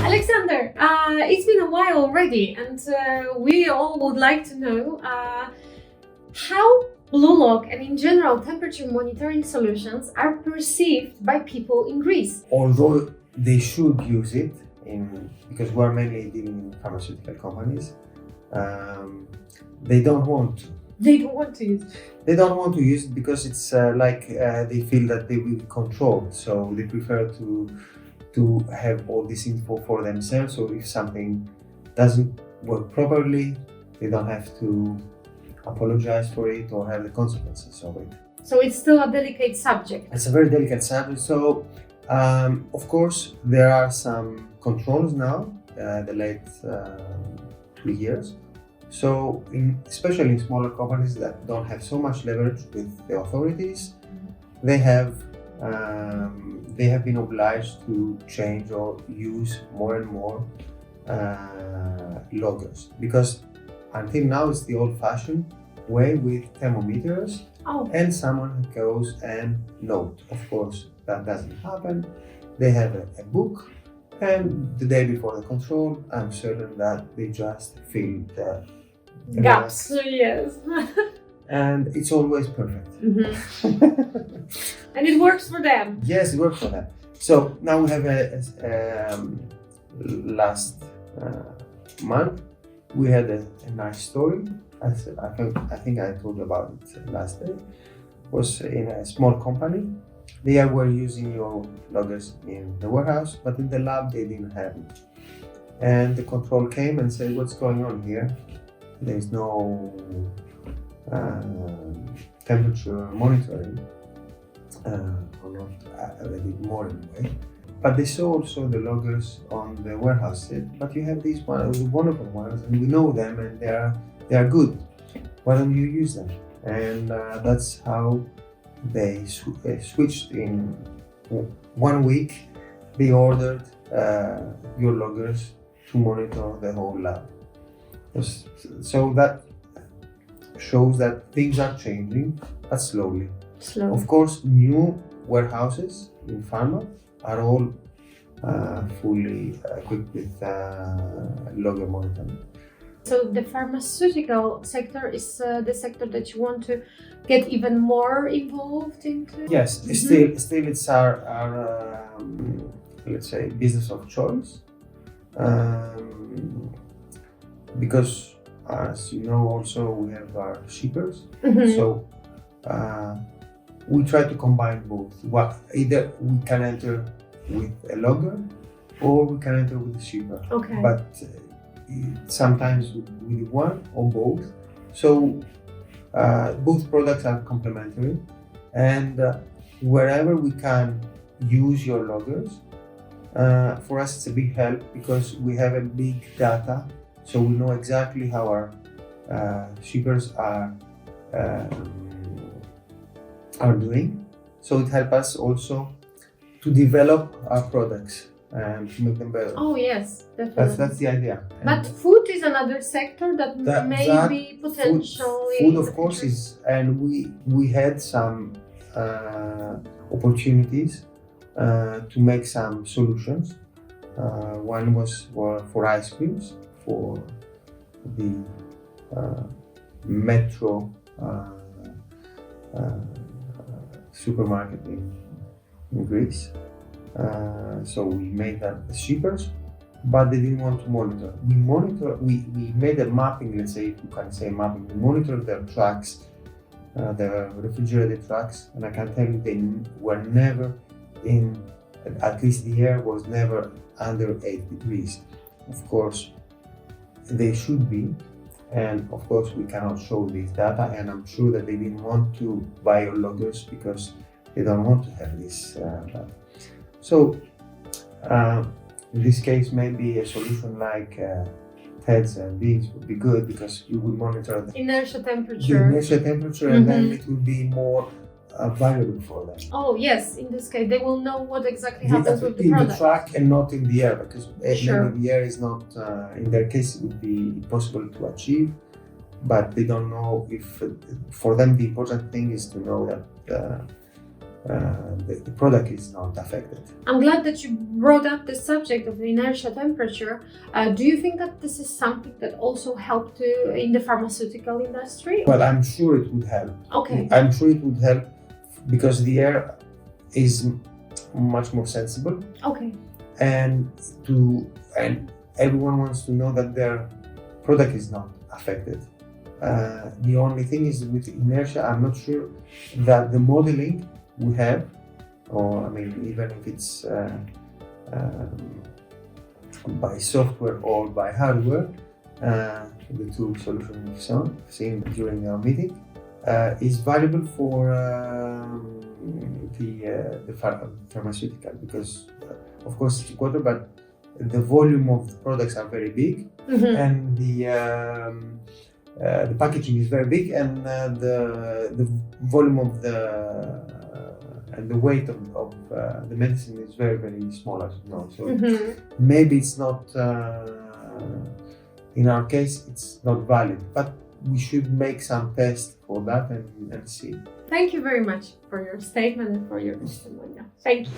Alexander, it's been a while already, and we all would like to know how Blulog and in general temperature monitoring solutions are perceived by people in Greece. Although they should use it because we're mainly dealing in pharmaceutical companies, they don't want to. They don't want to use it. They don't want to use it because it's they feel that they will be controlled, so they prefer to have all this info for themselves. So if something doesn't work properly, they don't have to apologize for it or have the consequences of it. So it's still a delicate subject. It's a very delicate subject. So of course there are some controls now, the late 2 years. So especially in smaller companies that don't have so much leverage with the authorities, they have been obliged to change or use more and more loggers, because until now it's the old-fashioned way with thermometers. And someone goes and note. Of course, that doesn't happen. They have a book, and the day before the control, I'm certain that they just fill the gaps. Yes. And it's always perfect. And it works for them. Yes, it works for them. So now we have last month we had a nice story. I think I told you about it last day. It was in a small company. They were using your loggers in the warehouse, but in the lab they didn't have it. And the control came and said, "What's going on here? There's no temperature monitoring, or not already more anyway." But they saw also the loggers on the warehouse said, "But you have these wonderful ones, and we know them, and they are good. Why don't you use them?" And that's how they switched in 1 week. They ordered your loggers to monitor the whole lab. So that shows that things are changing, but slowly. Of course, new warehouses in pharma are all fully equipped with logger monitoring. So the pharmaceutical sector is the sector that you want to get even more involved into? Yes, still it's our let's say business of choice, because as you know also we have our shippers. So we try to combine both. Either we can enter with a logger or we can enter with a shipper. Okay. But sometimes we do one or both. So both products are complementary, and wherever we can use your loggers, for us it's a big help because we have a big data, so we know exactly how our shippers are doing. So it helps us also to develop our products and to make them better. Oh yes, definitely. That's the idea. But food is another sector that may be potentially. Food of course is, and we had some opportunities to make some solutions. One was for ice creams for the metro supermarket in Greece. So we made that the shippers, but they didn't want to monitor. We made a mapping, let's say, you can say mapping. We monitored their trucks, the refrigerated trucks, and I can tell you they were never in, at least the air was never under 8 degrees. Of course, they should be, and of course we cannot show this data, and I'm sure that they didn't want to buy your loggers because they don't want to have this data. So in this case, maybe a solution like heads and beams would be good because you will monitor the inertia temperature. And then it will be more valuable for them. Oh yes, in this case they will know what exactly happens with the product. In the truck and not in the air, because maybe the air is not, in their case it would be impossible to achieve, but they don't know if, for them the important thing is to know that the product is not affected. I'm glad that you brought up the subject of the inertia temperature. Do you think that this is something that also helped in the pharmaceutical industry? Well, I'm sure it would help. Okay. I'm sure it would help because the air is much more sensible, Okay. and everyone wants to know that their product is not affected. The only thing is with inertia, I'm not sure that the modeling we have, or I mean, even if it's by software or by hardware, the two solutions we've seen during our meeting, is valuable for the pharmaceutical, because of course it's a quarter, but the volume of the products are very big, and the packaging is very big, and the volume of and the weight of the medicine is very, very small, as you know. So maybe it's not, in our case, it's not valid, but we should make some tests for that and see. Thank you very much for your statement and for your testimonial. Thank you.